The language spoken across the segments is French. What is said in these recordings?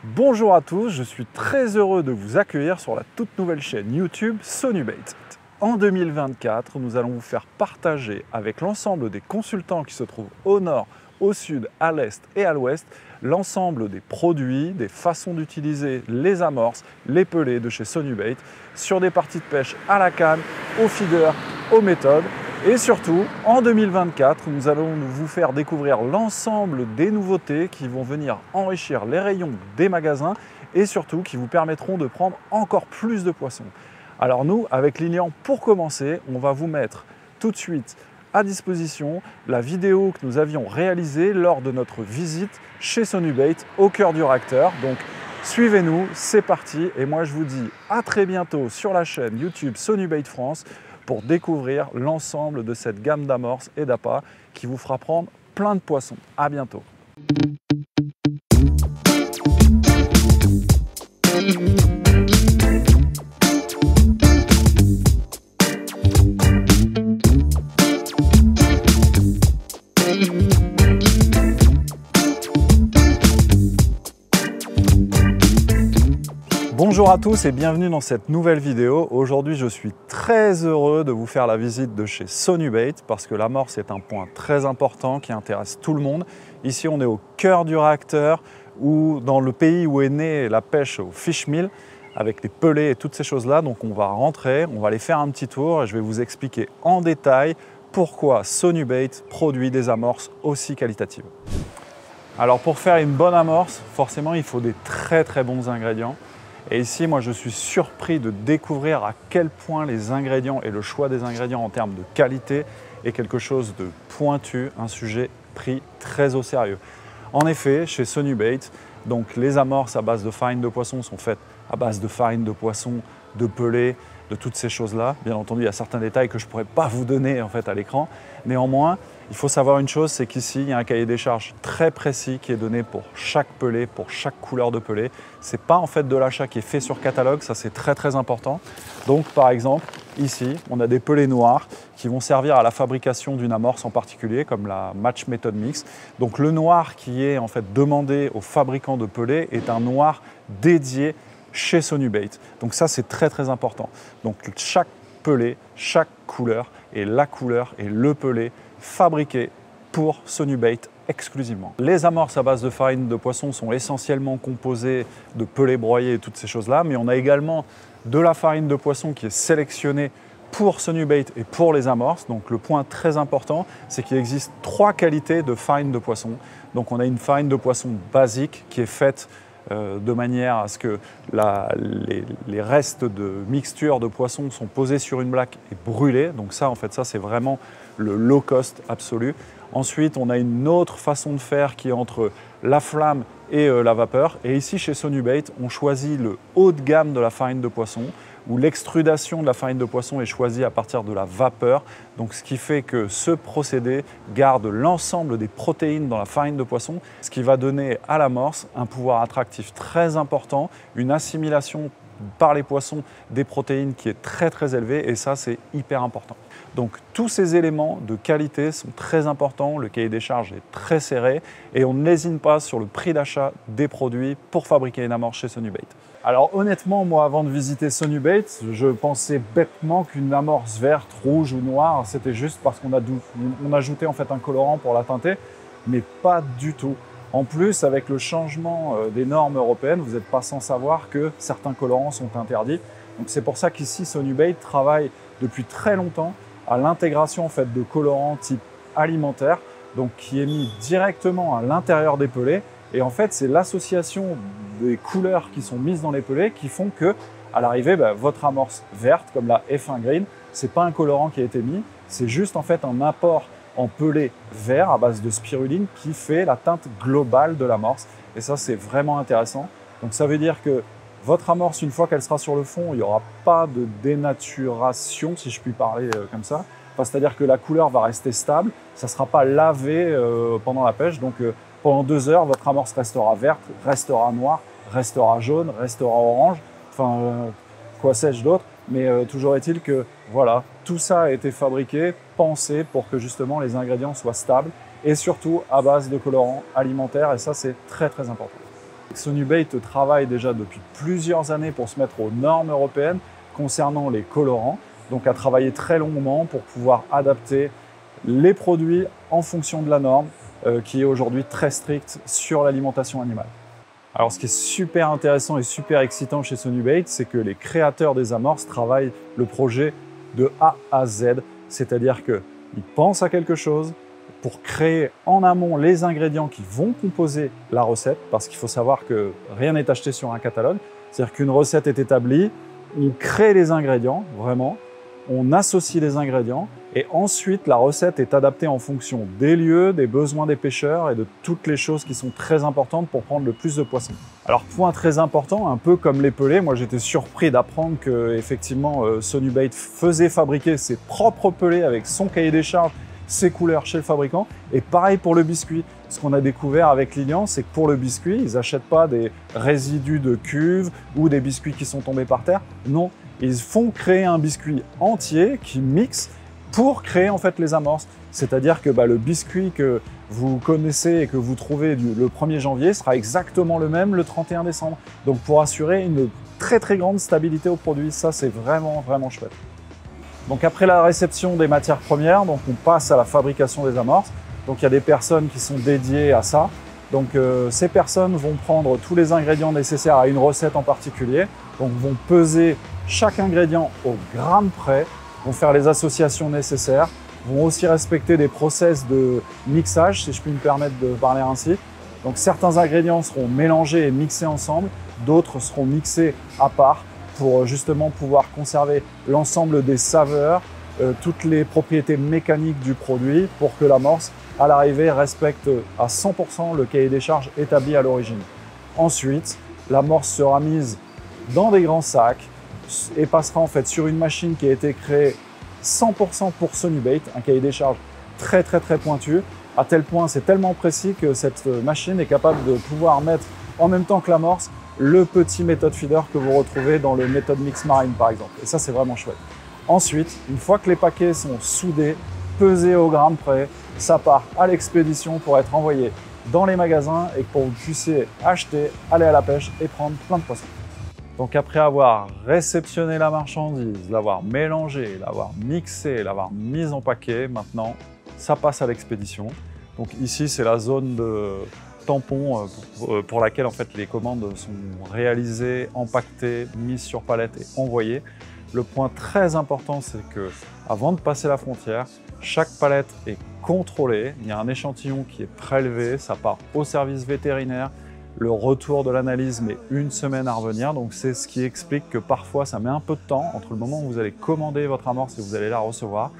Bonjour à tous, je suis très heureux de vous accueillir sur la toute nouvelle chaîne YouTube Sonubait. En 2024, nous allons vous faire partager avec l'ensemble des consultants qui se trouvent au nord, au sud, à l'est et à l'ouest, l'ensemble des produits, des façons d'utiliser les amorces, les pelets de chez Sonubait sur des parties de pêche à la canne, au feeder, aux méthodes. Et surtout, en 2024, nous allons vous faire découvrir l'ensemble des nouveautés qui vont venir enrichir les rayons des magasins et surtout qui vous permettront de prendre encore plus de poissons. Alors nous, avec Lilian, pour commencer, on va vous mettre tout de suite à disposition la vidéo que nous avions réalisée lors de notre visite chez Sonubait au cœur du réacteur. Donc suivez-nous, c'est parti et moi je vous dis à très bientôt sur la chaîne YouTube Sonubait France pour découvrir l'ensemble de cette gamme d'amorces et d'appâts qui vous fera prendre plein de poissons. À bientôt. Bonjour à tous et bienvenue dans cette nouvelle vidéo. Aujourd'hui, je suis très heureux de vous faire la visite de chez Sonubait parce que l'amorce est un point très important qui intéresse tout le monde. Ici, on est au cœur du réacteur ou dans le pays où est née la pêche au fish meal avec les pelets et toutes ces choses-là. Donc, on va rentrer, on va aller faire un petit tour et je vais vous expliquer en détail pourquoi Sonubait produit des amorces aussi qualitatives. Alors, pour faire une bonne amorce, forcément, il faut des très bons ingrédients. Et ici, moi, je suis surpris de découvrir à quel point les ingrédients et le choix des ingrédients en termes de qualité est quelque chose de pointu, un sujet pris très au sérieux. En effet, chez Sonubait, donc les amorces à base de farine de poisson sont faites à base de farine de poisson, de pelés, de toutes ces choses-là. Bien entendu, il y a certains détails que je ne pourrais pas vous donner en fait à l'écran. Néanmoins, il faut savoir une chose, c'est qu'ici, il y a un cahier des charges très précis qui est donné pour chaque pelé, pour chaque couleur de pelé. Ce n'est pas en fait de l'achat qui est fait sur catalogue, ça c'est très important. Donc par exemple, ici, on a des pelés noirs qui vont servir à la fabrication d'une amorce en particulier, comme la Match Method Mix. Donc le noir qui est en fait demandé aux fabricants de pelés est un noir dédié chez Sonubait. Donc ça c'est très important. Donc chaque pelé, chaque couleur est la couleur et le pelé fabriqué pour Sonubait exclusivement. Les amorces à base de farine de poisson sont essentiellement composées de pelés broyés et toutes ces choses-là, mais on a également de la farine de poisson qui est sélectionnée pour Sonubait et pour les amorces. Donc le point très important, c'est qu'il existe 3 qualités de farine de poisson. Donc on a une farine de poisson basique qui est faite de manière à ce que les restes de mixture de poisson sont posés sur une plaque et brûlés. Donc ça, en fait, ça c'est vraiment le low cost absolu. Ensuite, on a une autre façon de faire qui est entre la flamme et la vapeur. Et ici, chez Sonubait, on choisit le haut de gamme de la farine de poisson, où l'extrudation de la farine de poisson est choisie à partir de la vapeur. Donc, ce qui fait que ce procédé garde l'ensemble des protéines dans la farine de poisson, ce qui va donner à l'amorce un pouvoir attractif très important, une assimilation par les poissons des protéines qui est très élevée et ça, c'est hyper important. Donc tous ces éléments de qualité sont très importants, le cahier des charges est très serré et on ne lésine pas sur le prix d'achat des produits pour fabriquer une amorce chez Sonubait. Alors honnêtement, moi avant de visiter Sonubait, je pensais bêtement qu'une amorce verte, rouge ou noire, c'était juste parce qu'on ajoutait en fait un colorant pour la teinter, mais pas du tout. En plus, avec le changement des normes européennes, vous n'êtes pas sans savoir que certains colorants sont interdits. Donc c'est pour ça qu'ici Sonubait travaille depuis très longtemps à l'intégration en fait, de colorants type alimentaire, donc qui est mis directement à l'intérieur des pelés. Et en fait, c'est l'association des couleurs qui sont mises dans les pelés qui font que, à l'arrivée, votre amorce verte, comme la F1 Green, c'est pas un colorant qui a été mis, c'est juste en fait un apport en pelé vert à base de spiruline qui fait la teinte globale de l'amorce. Et ça, c'est vraiment intéressant. Donc ça veut dire que votre amorce, une fois qu'elle sera sur le fond, il n'y aura pas de dénaturation, si je puis parler comme ça. Enfin, c'est-à-dire que la couleur va rester stable, ça ne sera pas lavé pendant la pêche. Donc pendant 2 heures, votre amorce restera verte, restera noire, restera jaune, restera orange, enfin quoi sais-je d'autre. Mais toujours est-il que voilà, tout ça a été fabriqué, pensé pour que justement les ingrédients soient stables et surtout à base de colorants alimentaires et ça c'est très important. Sonubait travaille déjà depuis plusieurs années pour se mettre aux normes européennes concernant les colorants, donc a travaillé très longuement pour pouvoir adapter les produits en fonction de la norme qui est aujourd'hui très stricte sur l'alimentation animale. Alors ce qui est super intéressant et super excitant chez Sonubait, c'est que les créateurs des amorces travaillent le projet de A à Z, c'est-à-dire qu'ils pensent à quelque chose pour créer en amont les ingrédients qui vont composer la recette, parce qu'il faut savoir que rien n'est acheté sur un catalogue, c'est-à-dire qu'une recette est établie, on crée les ingrédients, vraiment, on associe les ingrédients, et ensuite la recette est adaptée en fonction des lieux, des besoins des pêcheurs et de toutes les choses qui sont très importantes pour prendre le plus de poissons. Alors point très important, un peu comme les pelés, moi j'étais surpris d'apprendre que effectivement Sonubait faisait fabriquer ses propres pelés avec son cahier des charges, ses couleurs chez le fabricant, et pareil pour le biscuit. Ce qu'on a découvert avec Lilian, c'est que pour le biscuit, ils n'achètent pas des résidus de cuve ou des biscuits qui sont tombés par terre. Non, ils font créer un biscuit entier qui mixe pour créer en fait les amorces. C'est-à-dire que le biscuit que vous connaissez et que vous trouvez le 1er janvier sera exactement le même le 31 décembre. Donc pour assurer une très très grande stabilité au produit, ça c'est vraiment chouette. Donc après la réception des matières premières, donc on passe à la fabrication des amorces. Donc il y a des personnes qui sont dédiées à ça. Donc ces personnes vont prendre tous les ingrédients nécessaires à une recette en particulier, donc vont peser chaque ingrédient au gramme près, vont faire les associations nécessaires, vont aussi respecter des process de mixage, si je puis me permettre de parler ainsi. Donc certains ingrédients seront mélangés et mixés ensemble, d'autres seront mixés à part pour justement pouvoir conserver l'ensemble des saveurs, toutes les propriétés mécaniques du produit pour que l'amorce, à l'arrivée, respecte à 100% le cahier des charges établi à l'origine. Ensuite, l'amorce sera mise dans des grands sacs et passera en fait sur une machine qui a été créée 100% pour Sonubait, un cahier des charges très pointu, à tel point, c'est tellement précis que cette machine est capable de pouvoir mettre en même temps que l'amorce le petit méthode feeder que vous retrouvez dans le méthode mix marine par exemple. Et ça, c'est vraiment chouette. Ensuite, une fois que les paquets sont soudés, pesés au gramme près, ça part à l'expédition pour être envoyé dans les magasins et pour que vous puissiez acheter, aller à la pêche et prendre plein de poissons. Donc après avoir réceptionné la marchandise, l'avoir mélangée, l'avoir mixée, l'avoir mise en paquet, maintenant, ça passe à l'expédition. Donc ici, c'est la zone de tampon pour laquelle en fait les commandes sont réalisées, empaquetées, mises sur palette et envoyées. Le point très important, c'est que avant de passer la frontière, chaque palette est contrôlée. Il y a un échantillon qui est prélevé, ça part au service vétérinaire. Le retour de l'analyse met 1 semaine à revenir, donc c'est ce qui explique que parfois ça met un peu de temps entre le moment où vous allez commander votre amorce et vous allez la recevoir,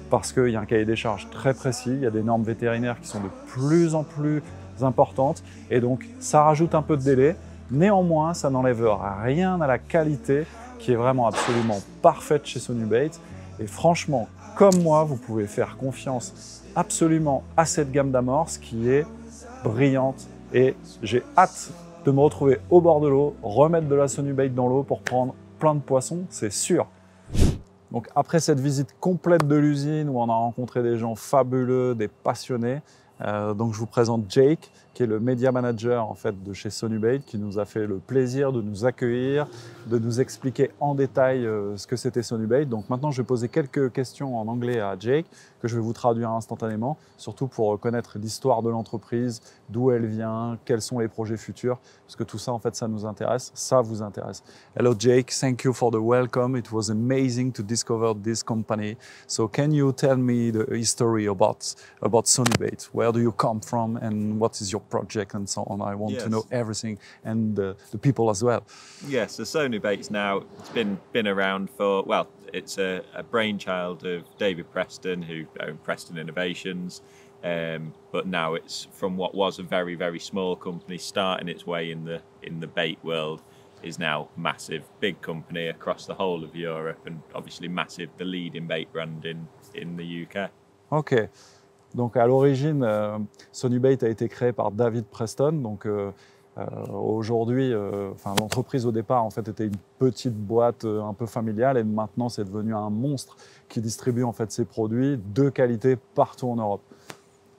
parce qu'il y a un cahier des charges très précis, il y a des normes vétérinaires qui sont de plus en plus importantes, et donc ça rajoute un peu de délai. Néanmoins, ça n'enlève rien à la qualité qui est vraiment absolument parfaite chez Sonubait. Et franchement, comme moi, vous pouvez faire confiance absolument à cette gamme d'amorces qui est brillante. Et j'ai hâte de me retrouver au bord de l'eau, remettre de la Sonubait dans l'eau pour prendre plein de poissons, c'est sûr. Donc après cette visite complète de l'usine où on a rencontré des gens fabuleux, des passionnés, donc je vous présente Jake, qui est le Media Manager en fait de chez Sonubait, qui nous a fait le plaisir de nous accueillir, de nous expliquer en détail ce que c'était Sonubait. Donc maintenant, je vais poser quelques questions en anglais à Jake, que je vais vous traduire instantanément, surtout pour connaître l'histoire de l'entreprise, d'où elle vient, quels sont les projets futurs, parce que tout ça, en fait, ça nous intéresse, ça vous intéresse. Hello Jake, thank you for the welcome. It was amazing to discover this company. So can you tell me the history about Sonubait? Where do you come from and what is your project and so on? I want to know everything, and the people as well. Yes, so Sonubait's now, it's been around for, well, it's a brainchild of David Preston, who owned Preston Innovations, but now it's from what was a very small company starting its way in the bait world, is now massive, big company across the whole of Europe, and obviously massive, the leading bait brand in the UK. Ok. Donc à l'origine, Sonubait a été créé par David Preston. Donc aujourd'hui, l'entreprise au départ en fait était une petite boîte un peu familiale, et maintenant c'est devenu un monstre qui distribue en fait ses produits de qualité partout en Europe.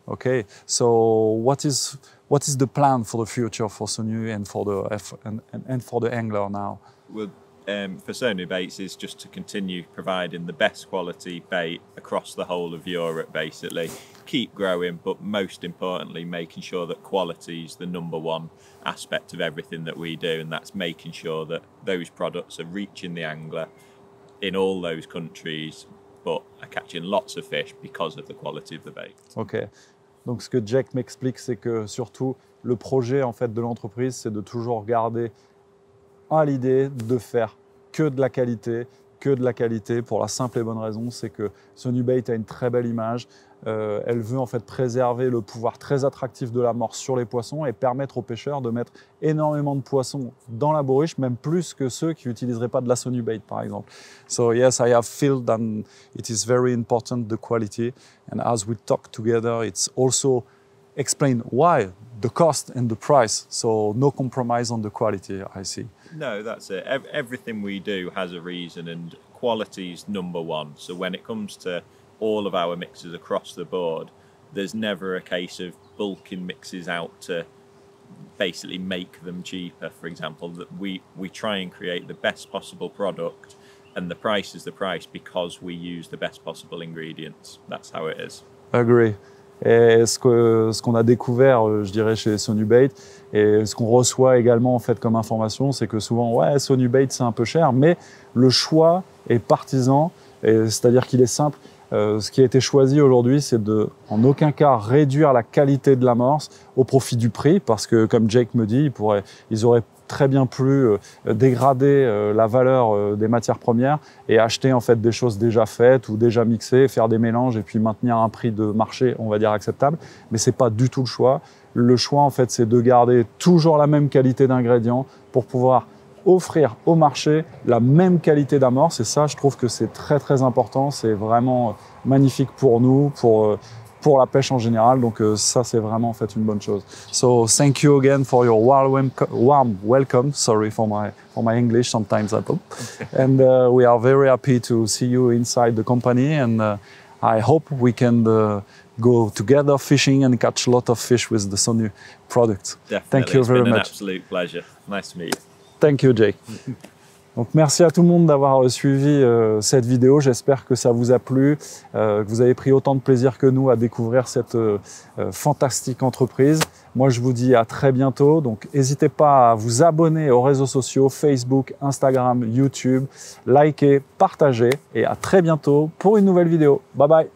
Okay, so what is what is the plan for the future for Sonu and for the angler now? Well, for Sonu Baits is just to continue providing the best quality bait across the whole of Europe, basically. Keep growing, but most importantly, making sure that quality is the number one aspect of everything that we do, and that's making sure that those products are reaching the angler in all those countries, but are catching lots of fish because of the quality of the bait. Ok. Donc ce que Jake m'explique, c'est que surtout le projet en fait de l'entreprise, c'est de toujours garder à l'idée de faire que de la qualité, pour la simple et bonne raison, c'est que Sonu Bait a une très belle image. Elle veut en fait préserver le pouvoir très attractif de l'amorce sur les poissons et permettre aux pêcheurs de mettre énormément de poissons dans la bourriche, même plus que ceux qui n'utiliseraient pas de la Sonu Bait par exemple. So yes, I have felt that it is very important the quality, and as we talk together, it's also explain why the cost and the price. So no compromise on the quality, I see. No, that's it. Everything we do has a reason, and quality is number one. So when it comes to all of our mixes across the board, there's never a case of bulking mixes out to basically make them cheaper, for example. That we try and create the best possible product, and the price is the price because we use the best possible ingredients. That's how it is. Agree. Et ce qu'on a découvert, je dirais, chez Sonu Bait, et ce qu'on reçoit également en fait comme information, c'est que souvent, ouais, Sonu Bait c'est un peu cher, mais le choix est partisan, c'est-à-dire qu'il est simple. Ce qui a été choisi aujourd'hui, c'est de, en aucun cas, réduire la qualité de l'amorce au profit du prix, parce que, comme Jake me dit, ils auraient très bien pu dégrader la valeur des matières premières et acheter en fait des choses déjà faites ou déjà mixées, faire des mélanges et puis maintenir un prix de marché, on va dire, acceptable. Mais c'est pas du tout le choix. Le choix, en fait, c'est de garder toujours la même qualité d'ingrédients pour pouvoir offrir au marché la même qualité d'amorce. Et ça, je trouve que c'est très très important. C'est vraiment magnifique pour nous, pour la pêche en général. Donc ça, c'est vraiment en fait une bonne chose. So thank you again for your warm welcome. Sorry for my English, sometimes I put. And we are very happy to see you inside the company, and I hope we can go together fishing and catch a lot of fish with the Sonu products. Definitely. Thank you very much. It's been an absolute pleasure. Nice to meet you. Thank you, Jake. Donc merci à tout le monde d'avoir suivi cette vidéo. J'espère que ça vous a plu, que vous avez pris autant de plaisir que nous à découvrir cette fantastique entreprise. Moi, je vous dis à très bientôt. Donc n'hésitez pas à vous abonner aux réseaux sociaux, Facebook, Instagram, YouTube, liker, partager, et à très bientôt pour une nouvelle vidéo. Bye bye.